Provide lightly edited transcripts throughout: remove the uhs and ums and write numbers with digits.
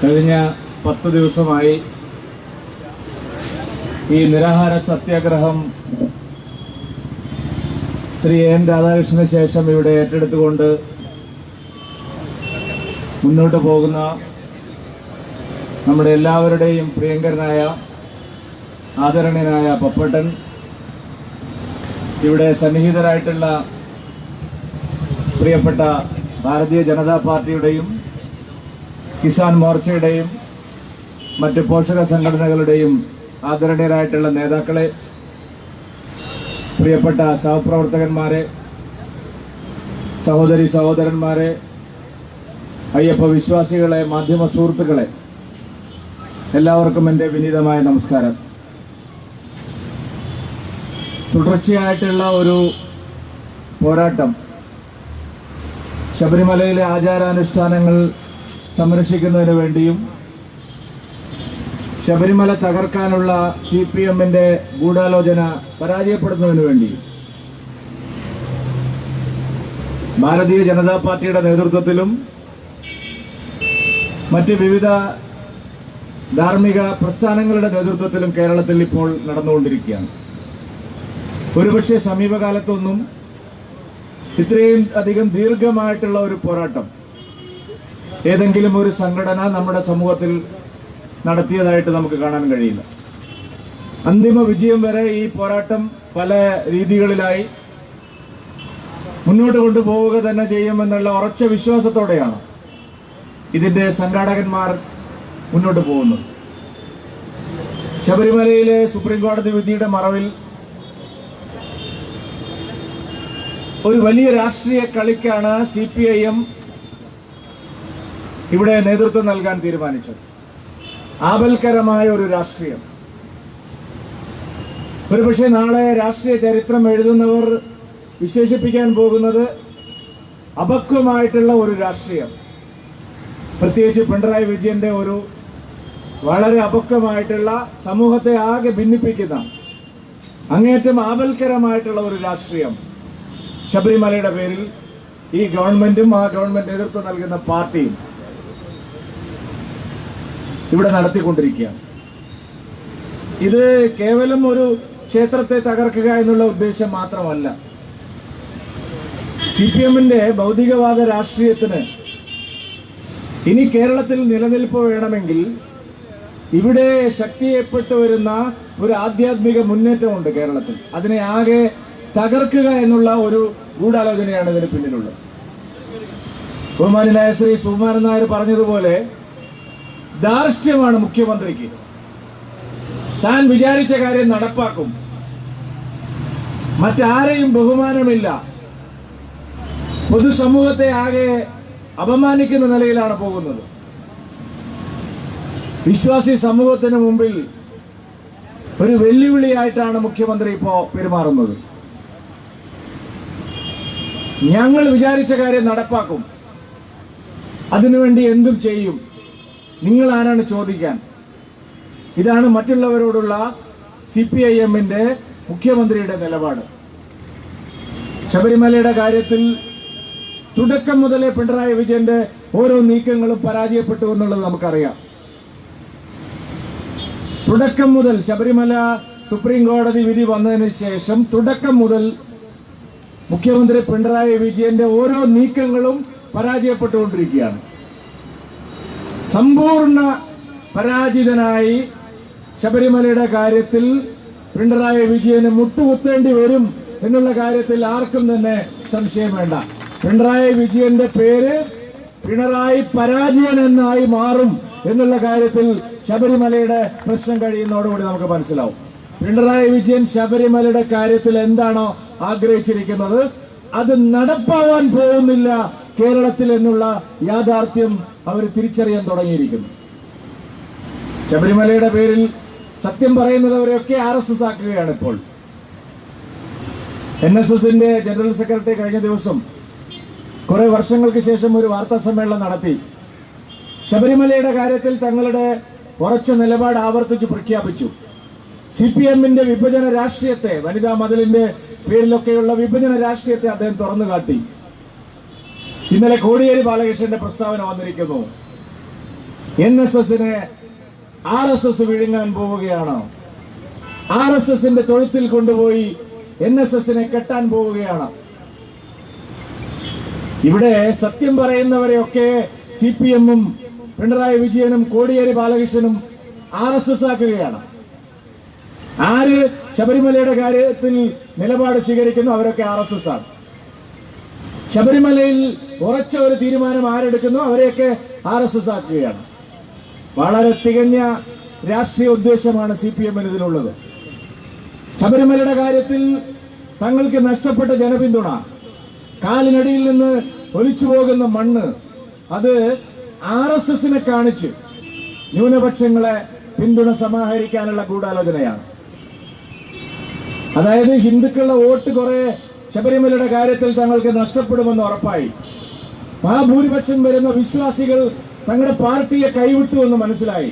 കഴിഞ്ഞ 10 ദിവസമായി ഈ നിരാഹാര സത്യാഗ്രഹം ശ്രീ എൻ രാധാകൃഷ്ണന് ശേഷം ഇവിടെ ഏറ്റെടുത്തുകൊണ്ട് മുന്നോട്ട് പോകുന്ന നമ്മുടെ എല്ലാവരുടെയും പ്രിയങ്കരനായ ആദരണീയനായ പപ്പട്ടൻ, ഇവിടെ സന്നിഹിതരായിട്ടുള്ള പ്രിയപ്പെട്ട ഭാരതീയ ജനതാ പാർട്ടിയുടെയും കിസാൻ മോർച്ചയുടെയും മറ്റ് പോഷക സംഘടനകളുടെയും ആദരണീയരായിട്ടുള്ള നേതാക്കളെ, പ്രിയപ്പെട്ട സഹപ്രവർത്തകന്മാരെ, സഹോദരി സഹോദരന്മാരെ, അയ്യപ്പ വിശ്വാസികളെ, മാധ്യമ സുഹൃത്തുക്കളെ, എല്ലാവർക്കും എൻ്റെ വിനീതമായ നമസ്കാരം. തുടർച്ചയായിട്ടുള്ള ഒരു പോരാട്ടം, ശബരിമലയിലെ ആചാരാനുഷ്ഠാനങ്ങൾ സംരക്ഷിക്കുന്നതിന് വേണ്ടിയും ശബരിമല തകർക്കാനുള്ള CPM-ന്റെ ഗൂഢാലോചന പരാജയപ്പെടുന്നതിന് വേണ്ടിയും ഭാരതീയ ജനതാ പാർട്ടിയുടെ നേതൃത്വത്തിലും മറ്റ് വിവിധ ധാർമ്മിക പ്രസ്ഥാനങ്ങളുടെ നേതൃത്വത്തിലും കേരളത്തിൽ ഇപ്പോൾ നടന്നുകൊണ്ടിരിക്കുകയാണ്. ഒരുപക്ഷെ സമീപകാലത്തൊന്നും ഇത്രയും അധികം ദീർഘമായിട്ടുള്ള ഒരു പോരാട്ടം ഏതെങ്കിലും ഒരു സംഘടന നമ്മുടെ സമൂഹത്തിൽ നടത്തിയതായിട്ട് നമുക്ക് കാണാൻ കഴിയില്ല. അന്തിമ വിജയം വരെ ഈ പോരാട്ടം പല രീതികളിലായി മുന്നോട്ട് കൊണ്ടുപോവുക തന്നെ ചെയ്യുമെന്നുള്ള ഉറച്ച വിശ്വാസത്തോടെയാണ് ഇതിന്റെ സംഘാടകന്മാർ മുന്നോട്ട് പോകുന്നത്. ശബരിമലയിലെ സുപ്രീം കോടതി വിധിയുടെ മറവിൽ ഒരു വലിയ രാഷ്ട്രീയ കളിക്കാണ് CPIM ഇവിടെ നേതൃത്വം നൽകാൻ തീരുമാനിച്ചത്. ആപൽക്കരമായ ഒരു രാഷ്ട്രീയം. ഒരുപക്ഷെ നാളെ രാഷ്ട്രീയ ചരിത്രം എഴുതുന്നവർ വിശേഷിപ്പിക്കാൻ പോകുന്നത് അപക്വമായിട്ടുള്ള ഒരു രാഷ്ട്രീയം. പ്രത്യേകിച്ച് പിണറായി വിജയന്റെ ഒരു വളരെ അപക്വമായിട്ടുള്ള, സമൂഹത്തെ ആകെ ഭിന്നിപ്പിക്കുന്ന, അങ്ങേയറ്റം ആപൽക്കരമായിട്ടുള്ള ഒരു രാഷ്ട്രീയം ശബരിമലയുടെ പേരിൽ ഈ ഗവൺമെന്റും ആ ഗവൺമെന്റ് നേതൃത്വം നൽകുന്ന പാർട്ടിയും ഇവിടെ നടത്തിക്കൊണ്ടിരിക്കുകയാണ്. ഇത് കേവലം ഒരു ക്ഷേത്രത്തെ തകർക്കുക എന്നുള്ള ഉദ്ദേശം മാത്രമല്ല. CPM-ന്റെ ഭൗതികവാദ രാഷ്ട്രീയത്തിന് ഇനി കേരളത്തിൽ നിലനിൽപ്പ് വേണമെങ്കിൽ ഇവിടെ ശക്തിയപ്പെട്ടു വരുന്ന ഒരു ആധ്യാത്മിക മുന്നേറ്റമുണ്ട് കേരളത്തിൽ. അതിനെ ആകെ തകർക്കുക എന്നുള്ള ഒരു ഗൂഢാലോചനയാണ് ഇതിന് പിന്നിലുള്ളത്. ബഹുമാന്യനായ ശ്രീ സുകുമാരൻ നായർ പറഞ്ഞതുപോലെ ധാർഷ്ട്യമാണ് മുഖ്യമന്ത്രിക്ക്. താൻ വിചാരിച്ച കാര്യം നടപ്പാക്കും, മറ്റാരെയും ബഹുമാനമില്ല, പൊതുസമൂഹത്തെ ആകെ അപമാനിക്കുന്ന നിലയിലാണ് പോകുന്നത്. വിശ്വാസി സമൂഹത്തിന് മുമ്പിൽ ഒരു വെല്ലുവിളിയായിട്ടാണ് മുഖ്യമന്ത്രി ഇപ്പോ പെരുമാറുന്നത്. ഞങ്ങൾ വിചാരിച്ച കാര്യം നടപ്പാക്കും, അതിനുവേണ്ടി എന്തും ചെയ്യും, നിങ്ങൾ ആരാണ് ചോദിക്കാൻ? ഇതാണ് മറ്റുള്ളവരോടുള്ള CPIM-ന്റെ മുഖ്യമന്ത്രിയുടെ നിലപാട്. ശബരിമലയുടെ കാര്യത്തിൽ തുടക്കം മുതലേ പിണറായി വിജയന്റെ ഓരോ നീക്കങ്ങളും പരാജയപ്പെട്ടു എന്നുള്ളത് നമുക്കറിയാം. തുടക്കം മുതൽ ശബരിമല സുപ്രീം കോടതി വിധി വന്നതിന് ശേഷം തുടക്കം മുതൽ മുഖ്യമന്ത്രി പിണറായി വിജയന്റെ ഓരോ നീക്കങ്ങളും പരാജയപ്പെട്ടുകൊണ്ടിരിക്കുകയാണ്. സമ്പൂർണ്ണ പരാജിതനായി ശബരിമലയുടെ കാര്യത്തിൽ പിണറായി വിജയന് മുട്ടുകുത്തേണ്ടി വരും എന്നുള്ള കാര്യത്തിൽ ആർക്കും തന്നെ സംശയം വേണ്ട. പിണറായി വിജയന്റെ പേര് പിണറായി പരാജയൻ എന്നായി മാറും എന്നുള്ള കാര്യത്തിൽ ശബരിമലയുടെ പ്രശ്നം കഴിയുന്നതോടുകൂടി നമുക്ക് മനസ്സിലാവും. പിണറായി വിജയൻ ശബരിമലയുടെ കാര്യത്തിൽ എന്താണോ ആഗ്രഹിച്ചിരിക്കുന്നത് അത് നടപ്പാവാൻ പോകുന്നില്ല കേരളത്തിൽ എന്നുള്ള യാഥാർത്ഥ്യം അവർ തിരിച്ചറിയാൻ തുടങ്ങിയിരിക്കുന്നു. ശബരിമലയുടെ പേരിൽ സത്യം പറയുന്നത് അവരെയൊക്കെ RSS ആക്കുകയാണ്. ഇപ്പോൾ NSSന്റെ ജനറൽ സെക്രട്ടറി കഴിഞ്ഞ ദിവസം കുറെ വർഷങ്ങൾക്ക് ശേഷം ഒരു വാർത്താ സമ്മേളനം നടത്തി ശബരിമലയുടെ കാര്യത്തിൽ തങ്ങളുടെ ഉറച്ച നിലപാട് ആവർത്തിച്ച് പ്രഖ്യാപിച്ചു. CPM-ന്റെ വിഭജന രാഷ്ട്രീയത്തെ, വനിതാ മതിലിന്റെ പേരിലൊക്കെയുള്ള വിഭജന രാഷ്ട്രീയത്തെ അദ്ദേഹം തുറന്നു കാട്ടി. ഇന്നലെ കോടിയേരി ബാലകൃഷ്ണന്റെ പ്രസ്താവന വന്നിരിക്കുന്നു. NSSനെ RSS വിഴുങ്ങാൻ പോവുകയാണ്. RSSന്റെ തൊഴുത്തിൽ കൊണ്ടുപോയി NSSനെ കെട്ടാൻ പോവുകയാണ്. ഇവിടെ സത്യം പറയുന്നവരെയൊക്കെ CPM-ഉം പിണറായി വിജയനും കോടിയേരി ബാലകൃഷ്ണനും RSS ആക്കുകയാണ്. ആര് ശബരിമലയുടെ കാര്യത്തിൽ നിലപാട് സ്വീകരിക്കുന്നു അവരൊക്കെ RSS ആണ്. ശബരിമലയിൽ ഉറച്ച ഒരു തീരുമാനം ആരെടുക്കുന്നു അവരെയൊക്കെ RSS ആക്കുകയാണ്. വളരെ തികഞ്ഞ രാഷ്ട്രീയ ഉദ്ദേശമാണ് CPM-ന് ഇതിനുള്ളത്. ശബരിമലയുടെ കാര്യത്തിൽ തങ്ങൾക്ക് നഷ്ടപ്പെട്ട ജനപിന്തുണ, കാലിനടിയിൽ നിന്ന് ഒലിച്ചു പോകുന്ന മണ്ണ്, അത് RSSനെ കാണിച്ച് ന്യൂനപക്ഷങ്ങളെ പിന്തുണ സമാഹരിക്കാനുള്ള ഗൂഢാലോചനയാണ്. അതായത് ഹിന്ദുക്കളുടെ വോട്ട് കുറെ ശബരിമലയുടെ കാര്യത്തിൽ തങ്ങൾക്ക് നഷ്ടപ്പെടുമെന്ന് ഉറപ്പായി. മഹാഭൂരിപക്ഷം വരുന്ന വിശ്വാസികൾ തങ്ങളുടെ പാർട്ടിയെ കൈവിട്ടു എന്ന് മനസ്സിലായി.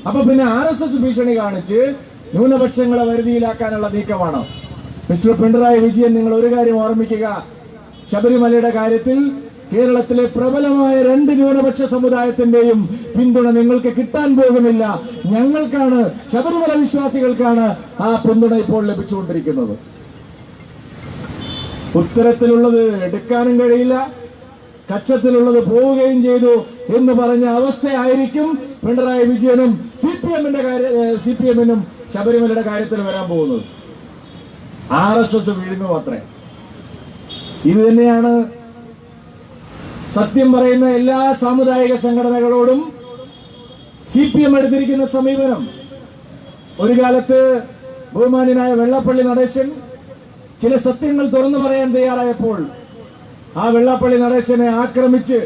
അപ്പൊ പിന്നെ RSS ഭീഷണി കാണിച്ച് ന്യൂനപക്ഷങ്ങളെ വരുതിയിലാക്കാനുള്ള നീക്കമാണ്. മിസ്റ്റർ പിണറായി വിജയൻ, നിങ്ങൾ ഒരു കാര്യം ഓർമ്മിക്കുക, ശബരിമലയുടെ കാര്യത്തിൽ കേരളത്തിലെ പ്രബലമായ 2 ന്യൂനപക്ഷ സമുദായത്തിന്റെയും പിന്തുണ നിങ്ങൾക്ക് കിട്ടാൻ പോകുന്നില്ല. ഞങ്ങൾക്കാണ്, ശബരിമല വിശ്വാസികൾക്കാണ് ആ പിന്തുണ ഇപ്പോൾ ലഭിച്ചുകൊണ്ടിരിക്കുന്നത്. ഉത്തരത്തിലുള്ളത് എടുക്കാനും കഴിയില്ല, കച്ചത്തിലുള്ളത് പോവുകയും ചെയ്തു എന്ന് പറഞ്ഞ അവസ്ഥയായിരിക്കും പിണറായി വിജയനും CPM-നും ശബരിമലയുടെ കാര്യത്തിൽ വരാൻ പോകുന്നത്. RSS വിഴുങ്ങും അത്രേ. ഇത് തന്നെയാണ് സത്യം പറയുന്ന എല്ലാ സാമുദായിക സംഘടനകളോടും CPM എടുത്തിരിക്കുന്ന സമീപനം. ഒരു കാലത്ത് ബഹുമാന്യനായ വെള്ളാപ്പള്ളി നടേശൻ ചില സത്യങ്ങൾ തുറന്നു പറയാൻ തയ്യാറായപ്പോൾ ആ വെള്ളാപ്പള്ളി നടേശനെ ആക്രമിച്ച്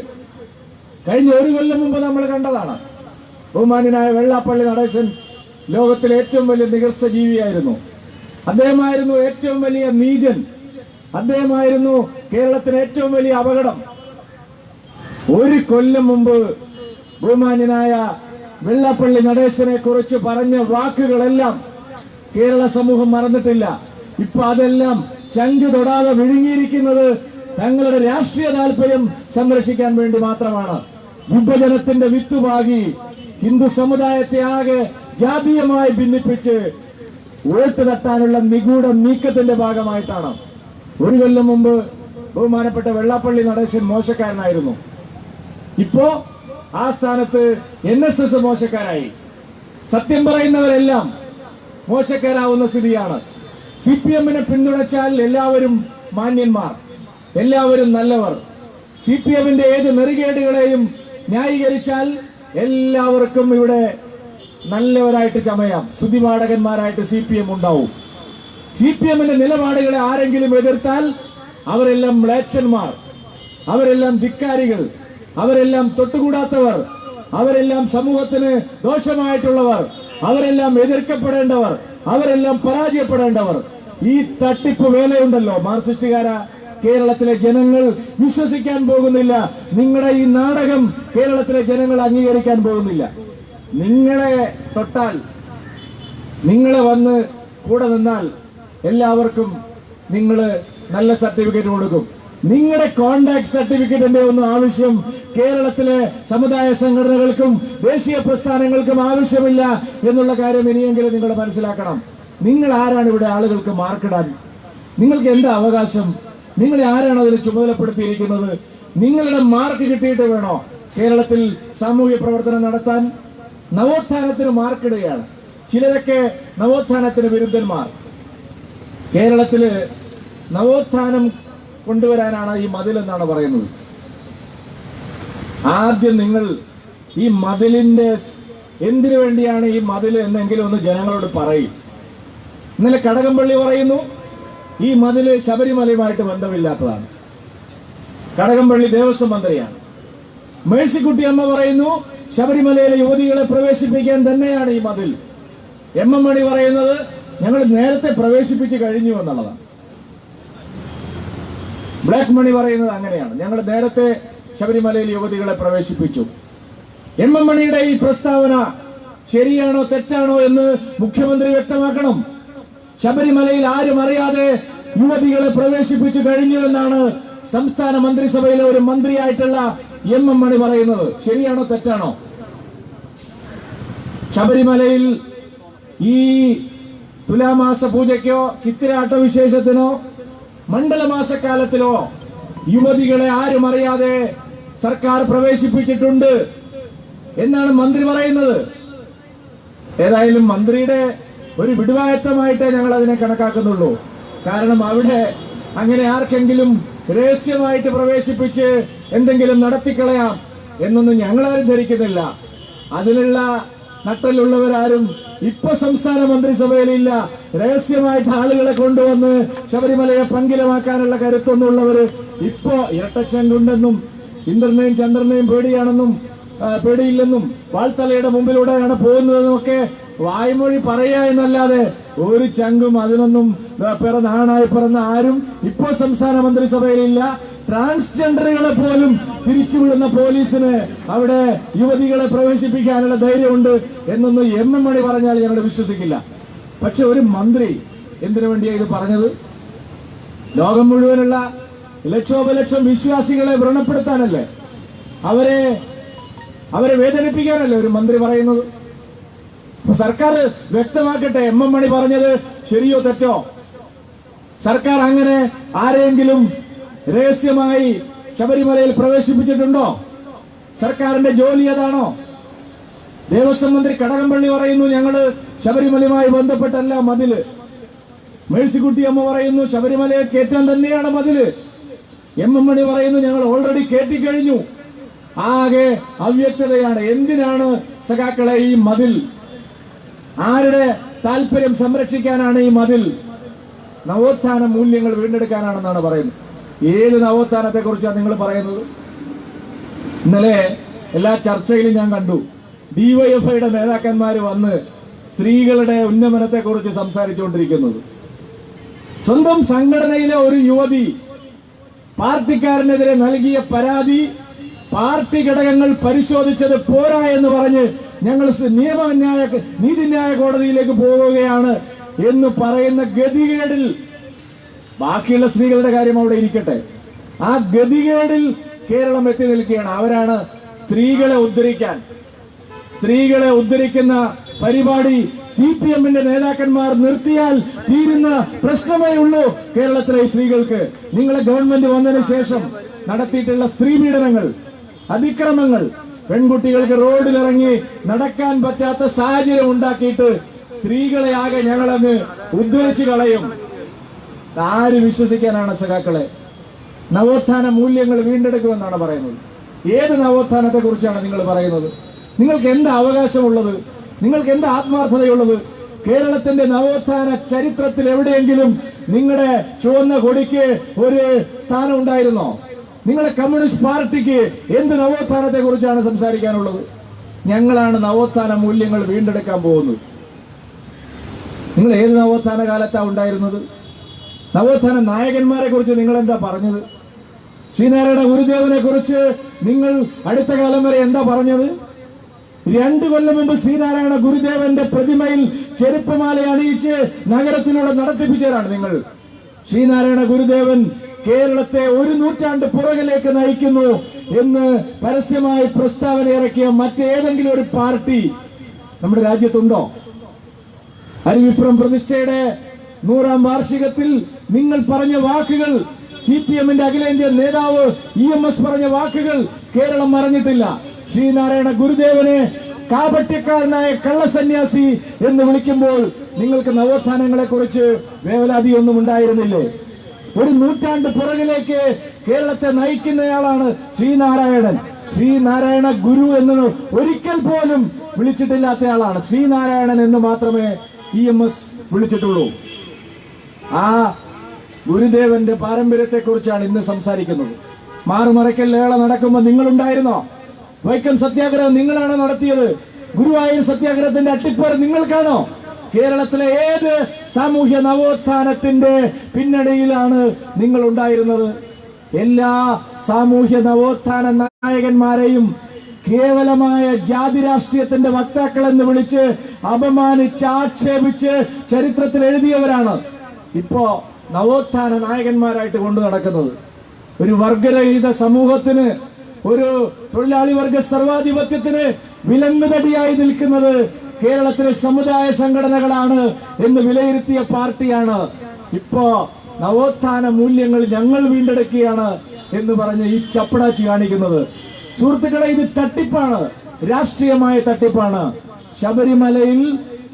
കഴിഞ്ഞ 1 കൊല്ലം മുമ്പ് നമ്മൾ കണ്ടതാണ്. ബഹുമാന്യനായ വെള്ളാപ്പള്ളി നടേശൻ ലോകത്തിലെ ഏറ്റവും വലിയ നികൃഷ്ട ജീവിയായിരുന്നു. അദ്ദേഹമായിരുന്നു ഏറ്റവും വലിയ നീചൻ. അദ്ദേഹമായിരുന്നു കേരളത്തിന് ഏറ്റവും വലിയ അപകടം. 1 കൊല്ലം മുമ്പ് ബഹുമാന്യനായ വെള്ളാപ്പള്ളി നടേശനെ കുറിച്ച് പറഞ്ഞ വാക്കുകളെല്ലാം കേരള സമൂഹം മറന്നിട്ടില്ല. ഇപ്പൊ അതെല്ലാം ചങ്ക് തൊടാതെ വിഴുങ്ങിയിരിക്കുന്നത് തങ്ങളുടെ രാഷ്ട്രീയ താല്പര്യം സംരക്ഷിക്കാൻ വേണ്ടി മാത്രമാണ്. വിഭജനത്തിന്റെ വിത്തുപാകി ഹിന്ദു സമുദായത്തെ ആകെ ജാതീയമായി ഭിന്നിപ്പിച്ച് വോട്ട് തട്ടാനുള്ള നിഗൂഢ നീക്കത്തിന്റെ ഭാഗമായിട്ടാണ്. 1 കൊല്ലം മുമ്പ് ബഹുമാനപ്പെട്ട വെള്ളാപ്പള്ളി നടേശൻ മോശക്കാരനായിരുന്നു. ഇപ്പോ ആ സ്ഥാനത്ത് NSS മോശക്കാരായി. സത്യം പറയുന്നവരെല്ലാം മോശക്കാരാവുന്ന സ്ഥിതിയാണ്. CPM-നെ പിന്തുണച്ചാൽ എല്ലാവരും മാന്യന്മാർ, എല്ലാവരും നല്ലവർ. CPM-ന്റെ ഏത് നെറികേടുകളെയും ന്യായീകരിച്ചാൽ എല്ലാവർക്കും ഇവിടെ നല്ലവരായിട്ട് ചമയാം, സ്തുതിപാഠകന്മാരായിട്ട് CPM ഉണ്ടാവും. CPM-ന്റെ നിലപാടുകളെ ആരെങ്കിലും എതിർത്താൽ അവരെല്ലാം മ്ലേച്ഛന്മാർ, അവരെല്ലാം ധിക്കാരികൾ, അവരെല്ലാം തൊട്ടുകൂടാത്തവർ, അവരെല്ലാം സമൂഹത്തിന് ദോഷമായിട്ടുള്ളവർ, അവരെല്ലാം എതിർക്കപ്പെടേണ്ടവർ, അവരെല്ലാം പരാജയപ്പെടേണ്ടവർ. ഈ തട്ടിപ്പ് വേലയുണ്ടല്ലോ മാർക്സിസ്റ്റുകാര, കേരളത്തിലെ ജനങ്ങൾ വിശ്വസിക്കാൻ പോകുന്നില്ല. നിങ്ങളുടെ ഈ നാടകം കേരളത്തിലെ ജനങ്ങൾ അംഗീകരിക്കാൻ പോകുന്നില്ല. നിങ്ങളെ തൊട്ടാൽ, നിങ്ങളെ വന്ന് കൂടെ നിന്നാൽ എല്ലാവർക്കും നിങ്ങൾ നല്ല സർട്ടിഫിക്കറ്റ് കൊടുക്കും. നിങ്ങളുടെ കോണ്ടാക്ട് സർട്ടിഫിക്കറ്റിന്റെ ഒന്നും ആവശ്യം കേരളത്തിലെ സമുദായ സംഘടനകൾക്കും ദേശീയ പ്രസ്ഥാനങ്ങൾക്കും ആവശ്യമില്ല എന്നുള്ള കാര്യം ഇനിയെങ്കിലും നിങ്ങൾ മനസ്സിലാക്കണം. നിങ്ങൾ ആരാണ് ഇവിടെ ആളുകൾക്ക് മാർക്കിടാൻ? നിങ്ങൾക്ക് എന്താ അവകാശം? നിങ്ങളെ ആരാണ് അതിന് ചുമതലപ്പെടുത്തിയിരിക്കുന്നത്? നിങ്ങളുടെ മാർക്ക് കിട്ടിയിട്ട് വേണോ കേരളത്തിൽ സാമൂഹ്യ പ്രവർത്തനം നടത്താൻ? നവോത്ഥാനത്തിന് മാർക്കിടുകയാണ് ചിലരൊക്കെ, നവോത്ഥാനത്തിന് വിരുദ്ധന്മാർ. കേരളത്തില് നവോത്ഥാനം കൊണ്ടുവരാനാണ് ഈ മതിൽ എന്നാണ് പറയുന്നത്. ആദ്യം നിങ്ങൾ ഈ മതിലിന്റെ എന്തിനു വേണ്ടിയാണ് ഈ മതിൽ എന്നെങ്കിലും ഒന്ന് ജനങ്ങളോട് പറയും. ഇന്നലെ കടകംപള്ളി പറയുന്നു ഈ മതില് ശബരിമലയുമായിട്ട് ബന്ധമില്ലാത്തതാണ്. കടകംപള്ളി ദേവസ്വം മന്ത്രിയാണ്. മേഴ്സിക്കുട്ടിയമ്മ പറയുന്നു ശബരിമലയിലെ യുവതികളെ പ്രവേശിപ്പിക്കാൻ തന്നെയാണ് ഈ മതിൽ. MM മണി പറയുന്നത് ഞങ്ങൾ നേരത്തെ പ്രവേശിപ്പിച്ച് കഴിഞ്ഞു എന്നുള്ളതാണ്. ബ്ലാക്ക് മണി പറയുന്നത് അങ്ങനെയാണ്, ഞങ്ങൾ നേരത്തെ ശബരിമലയിൽ യുവതികളെ പ്രവേശിപ്പിച്ചു. MM മണിയുടെ ഈ പ്രസ്താവന ശരിയാണോ തെറ്റാണോ എന്ന് മുഖ്യമന്ത്രി വ്യക്തമാക്കണം. ശബരിമലയിൽ ആരും അറിയാതെ യുവതികളെ പ്രവേശിപ്പിച്ചു കഴിഞ്ഞു എന്നാണ് സംസ്ഥാന മന്ത്രിസഭയിലെ ഒരു മന്ത്രിയായിട്ടുള്ള MM മണി പറയുന്നത്. ശരിയാണോ തെറ്റാണോ? ശബരിമലയിൽ ഈ തുലാമാസ പൂജയ്ക്കോ ചിത്തിരാട്ട വിശേഷത്തിനോ മണ്ഡലമാസക്കാലത്തിലോ യുവതികളെ ആരും അറിയാതെ സർക്കാർ പ്രവേശിപ്പിച്ചിട്ടുണ്ട് എന്നാണ് മന്ത്രി പറയുന്നത്. ഏതായാലും മന്ത്രിയുടെ ഒരു വിടുവായത്തമായിട്ടേ ഞങ്ങൾ അതിനെ കണക്കാക്കുന്നുള്ളൂ. കാരണം അവിടെ അങ്ങനെ ആർക്കെങ്കിലും രഹസ്യമായിട്ട് പ്രവേശിപ്പിച്ച് എന്തെങ്കിലും നടത്തിക്കളയാം എന്നൊന്നും ഞങ്ങളാരും ധരിക്കുന്നില്ല. അതിനുള്ള നട്ടലുള്ളവരാരും ഇപ്പൊ സംസ്ഥാന മന്ത്രിസഭയിലില്ല. രഹസ്യമായിട്ട് ആളുകളെ കൊണ്ടുവന്ന് ശബരിമലയെ പങ്കിലമാക്കാനുള്ള കരുത്തൊന്നുള്ളവര് ഇപ്പോ ഇരട്ടച്ചങ്കുണ്ടെന്നും ഇന്ദ്രനെയും ചന്ദ്രനെയും പേടിയില്ലെന്നും വാൾത്തലയുടെ മുമ്പിലൂടെയാണ് പോകുന്നതെന്നും ഒക്കെ വായ്മൊഴി പറയുക എന്നല്ലാതെ ഒരു ചങ്കും അതിനൊന്നും നാണായി പിറന്ന ആരും ഇപ്പോ സംസ്ഥാന മന്ത്രിസഭയിലില്ല. ട്രാൻസ്ജെൻഡറുകളെ പോലും പിരിച്ചുവിടുന്ന പോലീസിന് അവിടെ യുവതികളെ പ്രവേശിപ്പിക്കാനുള്ള ധൈര്യമുണ്ട് എന്നൊന്നും എം മണി പറഞ്ഞാൽ ഞങ്ങൾ വിശ്വസിക്കില്ല. പക്ഷെ ഒരു മന്ത്രി എന്തിനു വേണ്ടിയാണ് ഇത് പറഞ്ഞത്? ലോകം മുഴുവനുള്ള ലക്ഷോപലക്ഷം വിശ്വാസികളെ വ്രണപ്പെടുത്താനല്ലേ, അവരെ വേദനിപ്പിക്കാനല്ലേ ഒരു മന്ത്രി പറയുന്നത്? സർക്കാർ വ്യക്തമാക്കട്ടെ, എം മണി പറഞ്ഞത് ശരിയോ തെറ്റോ? സർക്കാർ അങ്ങനെ ആരെങ്കിലും രഹസ്യമായി ശബരിമലയിൽ പ്രവേശിപ്പിച്ചിട്ടുണ്ടോ? സർക്കാരിന്റെ ജോലി അതാണോ? ദേവസ്വം മന്ത്രി കടകംപള്ളി പറയുന്നു ഞങ്ങള് ശബരിമലയുമായി ബന്ധപ്പെട്ടല്ല മതില്. മേഴ്സിക്കുട്ടിയമ്മ പറയുന്നു ശബരിമലയെ കയറ്റാൻ തന്നെയാണ് മതില്. എം മണി പറയുന്നു ഞങ്ങൾ ഓൾറെഡി കയറ്റിക്കഴിഞ്ഞു. ആകെ അവ്യക്തതയാണ്. എന്തിനാണ് സഖാക്കളെ ഈ മതിൽ? ആരുടെ താല്പര്യം സംരക്ഷിക്കാനാണ് ഈ മതിൽ? നവോത്ഥാന മൂല്യങ്ങൾ വീണ്ടെടുക്കാനാണെന്നാണ് പറയുന്നത്. ഏത് നവോത്ഥാനത്തെ കുറിച്ചാണ് നിങ്ങൾ പറയുന്നത്? ഇന്നലെ എല്ലാ ചർച്ചയിലും ഞാൻ കണ്ടു ഡിവൈഎഫ്ഐയുടെ നേതാക്കന്മാര് വന്ന് സ്ത്രീകളുടെ ഉന്നമനത്തെ കുറിച്ച് സംസാരിച്ചുകൊണ്ടിരിക്കുന്നത്. സ്വന്തം സംഘടനയിലെ ഒരു യുവതി പാർട്ടിക്കാരനെതിരെ നൽകിയ പരാതി പാർട്ടി ഘടകങ്ങൾ പരിശോധിച്ചത് പോരാ എന്ന് പറഞ്ഞ് ഞങ്ങൾ നീതിന്യായ കോടതിയിലേക്ക് പോവുകയാണ് എന്ന് പറയുന്ന ഗതികേടിൽ, ബാക്കിയുള്ള സ്ത്രീകളുടെ കാര്യം അവിടെ ഇരിക്കട്ടെ, ആ ഗതികേടിൽ കേരളം എത്തി നിൽക്കുകയാണ്. അവരാണ് സ്ത്രീകളെ ഉദ്ധരിക്കുന്ന പരിപാടി CPM-ന്റെ നേതാക്കന്മാർ നിർത്തിയാൽ തീരുന്ന പ്രശ്നമേ ഉള്ളൂ കേരളത്തിലെ സ്ത്രീകൾക്ക്. നിങ്ങളെ ഗവൺമെന്റ് വന്നതിന് ശേഷം നടത്തിയിട്ടുള്ള സ്ത്രീ പീഡനങ്ങൾ, അതിക്രമങ്ങൾ, പെൺകുട്ടികൾക്ക് റോഡിലിറങ്ങി നടക്കാൻ പറ്റാത്ത സാഹചര്യം ഉണ്ടാക്കിയിട്ട് സ്ത്രീകളെ ആകെ ഞങ്ങളങ്ങ് ഉദ്ധരിച്ചു കളയും. ആര് വിശ്വസിക്കാനാണ് സഖാക്കളെ? നവോത്ഥാന മൂല്യങ്ങൾ വീണ്ടെടുക്കുമെന്നാണ് പറയുന്നത്. ഏത് നവോത്ഥാനത്തെ കുറിച്ചാണ് നിങ്ങൾ പറയുന്നത്? നിങ്ങൾക്ക് എന്താ അവകാശമുള്ളത്? നിങ്ങൾക്ക് എന്താ ആത്മാർത്ഥതയുള്ളത്? കേരളത്തിന്റെ നവോത്ഥാന ചരിത്രത്തിൽ എവിടെയെങ്കിലും നിങ്ങളുടെ ചുവന്ന കൊടിക്ക് ഒരു സ്ഥാനം ഉണ്ടായിരുന്നോ? നിങ്ങളെ കമ്മ്യൂണിസ്റ്റ് പാർട്ടിക്ക് എന്ത് നവോത്ഥാനത്തെ കുറിച്ചാണ് സംസാരിക്കാനുള്ളത്? ഞങ്ങളാണ് നവോത്ഥാന മൂല്യങ്ങൾ വീണ്ടെടുക്കാൻ പോകുന്നത്. നിങ്ങൾ ഏത് നവോത്ഥാന കാലത്താണ് ഉണ്ടായിരുന്നത്? നവോത്ഥാന നായകന്മാരെ കുറിച്ച് നിങ്ങൾ എന്താ പറഞ്ഞത്? ശ്രീനാരായണ ഗുരുദേവനെ കുറിച്ച് നിങ്ങൾ അടുത്ത കാലം വരെ എന്താ പറഞ്ഞത്? 2 കൊല്ലം മുമ്പ് ശ്രീനാരായണ ഗുരുദേവന്റെ പ്രതിമയിൽ ചെരുപ്പമാല അണിയിച്ച് നഗരത്തിലൂടെ നടത്തിപ്പിച്ചവരാണ് നിങ്ങൾ. ശ്രീനാരായണ ഗുരുദേവൻ കേരളത്തെ 1 നൂറ്റാണ്ട് പുറകിലേക്ക് നയിക്കുന്നു എന്ന് പരസ്യമായി പ്രസ്താവന ഇറക്കിയ മറ്റേതെങ്കിലും ഒരു പാർട്ടി നമ്മുടെ രാജ്യത്തുണ്ടോ? അരുവിപ്പുറം പ്രതിഷ്ഠയുടെ 100ാം വാർഷികത്തിൽ നിങ്ങൾ പറഞ്ഞ വാക്കുകൾ, CPM-ന്റെ അഖിലേന്ത്യാ നേതാവ് EMS പറഞ്ഞ വാക്കുകൾ കേരളം മറന്നിട്ടില്ല. ശ്രീനാരായണ ഗുരുദേവനെ കാപട്യക്കാരനായ കള്ളസന്യാസി എന്ന് വിളിക്കുമ്പോൾ നിങ്ങൾക്ക് നവോത്ഥാനങ്ങളെ കുറിച്ച് വേവലാതിയൊന്നും ഉണ്ടായിരുന്നില്ലേ? 1 നൂറ്റാണ്ട് പുറകിലേക്ക് കേരളത്തെ നയിക്കുന്നയാളാണ് ശ്രീനാരായണൻ. ശ്രീനാരായണ ഗുരു എന്ന് ഒരിക്കൽ പോലും വിളിച്ചിട്ടില്ലാത്തയാളാണ്. ശ്രീനാരായണൻ എന്ന് മാത്രമേ EMS വിളിച്ചിട്ടുള്ളൂ. ആ ഗുരുദേവന്റെ പാരമ്പര്യത്തെ കുറിച്ചാണ് ഇന്ന് സംസാരിക്കുന്നത്. മാറുമറയ്ക്കൽ ലേള നടക്കുമ്പോൾ നിങ്ങളുണ്ടായിരുന്നോ? വൈക്കം സത്യാഗ്രഹം നിങ്ങളാണോ നടത്തിയത്? ഗുരുവായൂർ സത്യാഗ്രഹത്തിന്റെ അട്ടിപ്പേർ നിങ്ങൾക്കാണോ? കേരളത്തിലെ ഏത് സാമൂഹ്യ നവോത്ഥാനത്തിന്റെ പിന്നണിയിലാണ് നിങ്ങൾ ഉണ്ടായിരുന്നത്? എല്ലാ സാമൂഹ്യ നവോത്ഥാന നായകന്മാരെയും കേവലമായ ജാതി രാഷ്ട്രീയത്തിന്റെ വക്താക്കൾ എന്ന് വിളിച്ച് അപമാനിച്ച് ആക്ഷേപിച്ച് ചരിത്രത്തിൽ എഴുതിയവരാണ് ഇപ്പോ നവോത്ഥാന നായകന്മാരായിട്ട് കൊണ്ടു നടക്കുന്നത്. ഒരു വർഗരഹിത സമൂഹത്തിന്, ഒരു തൊഴിലാളി വർഗ സർവാധിപത്യത്തിന് വിലങ്ങുതടിയായി നിൽക്കുന്നത് കേരളത്തിലെ സമുദായ സംഘടനകളാണ് എന്ന് വിലയിരുത്തിയ പാർട്ടിയാണ് ഇപ്പോ നവോത്ഥാന മൂല്യങ്ങൾ ഞങ്ങൾ വീണ്ടെടുക്കുകയാണ് എന്ന് പറഞ്ഞ് ഈ ചപ്പടാച്ചി കാണിക്കുന്നത്. സുഹൃത്തുക്കളെ, ഇത് തട്ടിപ്പാണ്, രാഷ്ട്രീയമായ തട്ടിപ്പാണ്. ശബരിമലയിൽ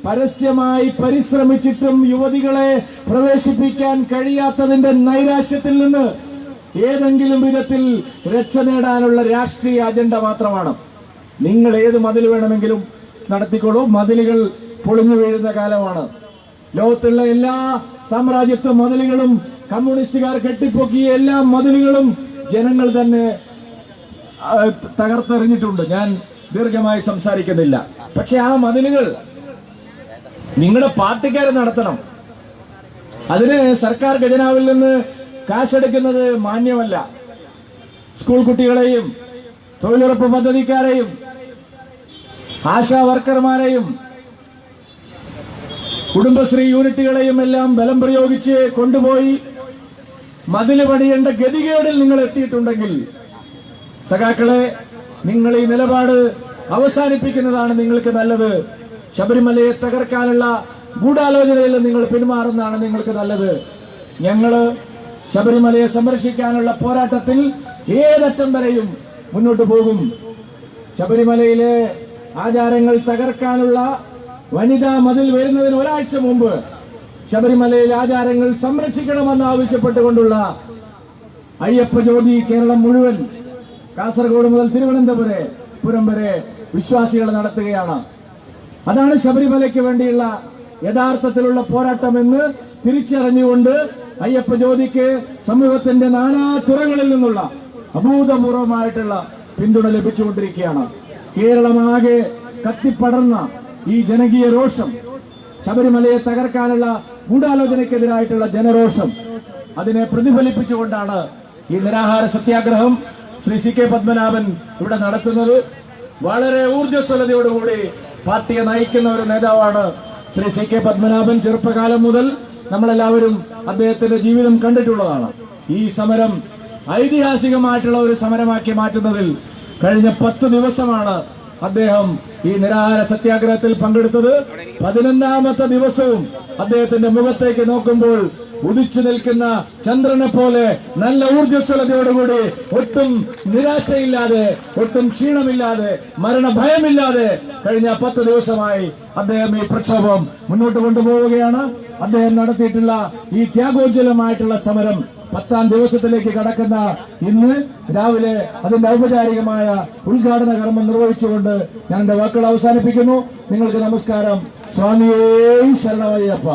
പരസ്യമായി പരിശ്രമിച്ചിട്ടും യുവതികളെ പ്രവേശിപ്പിക്കാൻ കഴിയാത്തതിന്റെ നൈരാശ്യത്തിൽ നിന്ന് ഏതെങ്കിലും വിധത്തിൽ രക്ഷ നേടാനുള്ള രാഷ്ട്രീയ അജണ്ട മാത്രമാണ്. നിങ്ങൾ ഏത് മതിൽ വേണമെങ്കിലും നടത്തിക്കോളൂ, മതിലുകൾ പൊളിഞ്ഞു വീഴുന്ന കാലമാണ്. ലോകത്തുള്ള എല്ലാ സാമ്രാജ്യത്വ മതിലുകളും കമ്മ്യൂണിസ്റ്റുകാർ കെട്ടിപ്പൊക്കിയ എല്ലാ മതിലുകളും ജനങ്ങൾ തന്നെ തകർത്തെറിഞ്ഞിട്ടുണ്ട്. ഞാൻ ദീർഘമായി സംസാരിക്കുന്നില്ല. പക്ഷെ ആ മതിലുകൾ നിങ്ങളുടെ പാർട്ടിക്കാരെ നടത്തണം. അതിന് സർക്കാർ ഖജനാവിൽ നിന്ന് കാശെടുക്കുന്നത് മാന്യമല്ല. സ്കൂൾ കുട്ടികളെയും തൊഴിലുറപ്പ് പദ്ധതിക്കാരെയും ആശാ വർക്കർമാരെയും കുടുംബശ്രീ യൂണിറ്റുകളെയും എല്ലാം ബലം പ്രയോഗിച്ച് കൊണ്ടുപോയി മതില് പണിയേണ്ട ഗതികേടിൽ നിങ്ങൾ എത്തിയിട്ടുണ്ടെങ്കിൽ സഖാക്കളെ, നിങ്ങൾ ഈ നിലപാട് അവസാനിപ്പിക്കുന്നതാണ് നിങ്ങൾക്ക് നല്ലത്. ശബരിമലയെ തകർക്കാനുള്ള ഗൂഢാലോചനയിൽ നിങ്ങൾ പിന്മാറുന്നതാണ് നിങ്ങൾക്ക് നല്ലത്. ഞങ്ങള് ശബരിമലയെ സംരക്ഷിക്കാനുള്ള പോരാട്ടത്തിൽ ഏതറ്റം വരെയും മുന്നോട്ട് പോകും. ശബരിമലയിലെ ആചാരങ്ങൾ തകർക്കാനുള്ള വനിതാ മതിൽ വരുന്നതിന് ഒരാഴ്ച മുമ്പ് ശബരിമലയിലെ ആചാരങ്ങൾ സംരക്ഷിക്കണമെന്ന് ആവശ്യപ്പെട്ടുകൊണ്ടുള്ള അയ്യപ്പ ജ്യോതി കേരളം മുഴുവൻ, കാസർഗോഡ് മുതൽ തിരുവനന്തപുരം വരെ വിശ്വാസികൾ നടത്തുകയാണ്. അതാണ് ശബരിമലയ്ക്ക് വേണ്ടിയുള്ള യഥാർത്ഥത്തിലുള്ള പോരാട്ടമെന്ന് തിരിച്ചറിഞ്ഞുകൊണ്ട് അയ്യപ്പ ജ്യോതിക്ക് സമൂഹത്തിന്റെ നാനാ തുറകളിൽ നിന്നുള്ള അഭൂതപൂർവമായിട്ടുള്ള പിന്തുണ ലഭിച്ചുകൊണ്ടിരിക്കുകയാണ്. കേരളമാകെ കത്തിപ്പടർന്ന ഈ ജനകീയ രോഷം, ശബരിമലയെ തകർക്കാനുള്ള ഗൂഢാലോചനയ്ക്കെതിരായിട്ടുള്ള ജനരോഷം, അതിനെ പ്രതിഫലിപ്പിച്ചുകൊണ്ടാണ് ഈ നിരാഹാര സത്യാഗ്രഹം ശ്രീ സി കെ പത്മനാഭൻ ഇവിടെ നടത്തുന്നത്. വളരെ ഊർജ്ജസ്വലതയോടുകൂടി പാർട്ടിയെ നയിക്കുന്ന ഒരു നേതാവാണ് ശ്രീ സി കെ പത്മനാഭൻ. ചെറുപ്പകാലം മുതൽ നമ്മളെല്ലാവരും അദ്ദേഹത്തിന്റെ ജീവിതം കണ്ടിട്ടുള്ളതാണ്. ഈ സമരം ഐതിഹാസികമായിട്ടുള്ള ഒരു സമരമാക്കി മാറ്റുന്നതിൽ കഴിഞ്ഞ 10 ദിവസമാണ് അദ്ദേഹം ഈ നിരാഹാര സത്യാഗ്രഹത്തിൽ പങ്കെടുത്തത്. 11ാമത്തെ ദിവസവും അദ്ദേഹത്തിന്റെ മുഖത്തേക്ക് നോക്കുമ്പോൾ ഉദിച്ചു നിൽക്കുന്ന ചന്ദ്രനെ പോലെ നല്ല ഊർജ്ജസ്വലതയോടുകൂടി, ഒട്ടും നിരാശയില്ലാതെ, ഒട്ടും ക്ഷീണമില്ലാതെ, മരണഭയമില്ലാതെ കഴിഞ്ഞ 10 ദിവസമായി അദ്ദേഹം ഈ പ്രക്ഷോഭം മുന്നോട്ട് കൊണ്ടുപോവുകയാണ്. അദ്ദേഹം നടത്തിയിട്ടുള്ള ഈ ത്യാഗോജ്വലമായിട്ടുള്ള സമരം 10ാം ദിവസത്തിലേക്ക് കടക്കുന്ന ഇന്ന് രാവിലെ അതിന്റെ ഔപചാരികമായ ഉദ്ഘാടന കർമ്മം നിർവഹിച്ചുകൊണ്ട് ഞാൻ എന്റെ വാക്കുകൾ അവസാനിപ്പിക്കുന്നു. നിങ്ങൾക്ക് നമസ്കാരം. സ്വാമിയേ ശരണമയ്യപ്പ.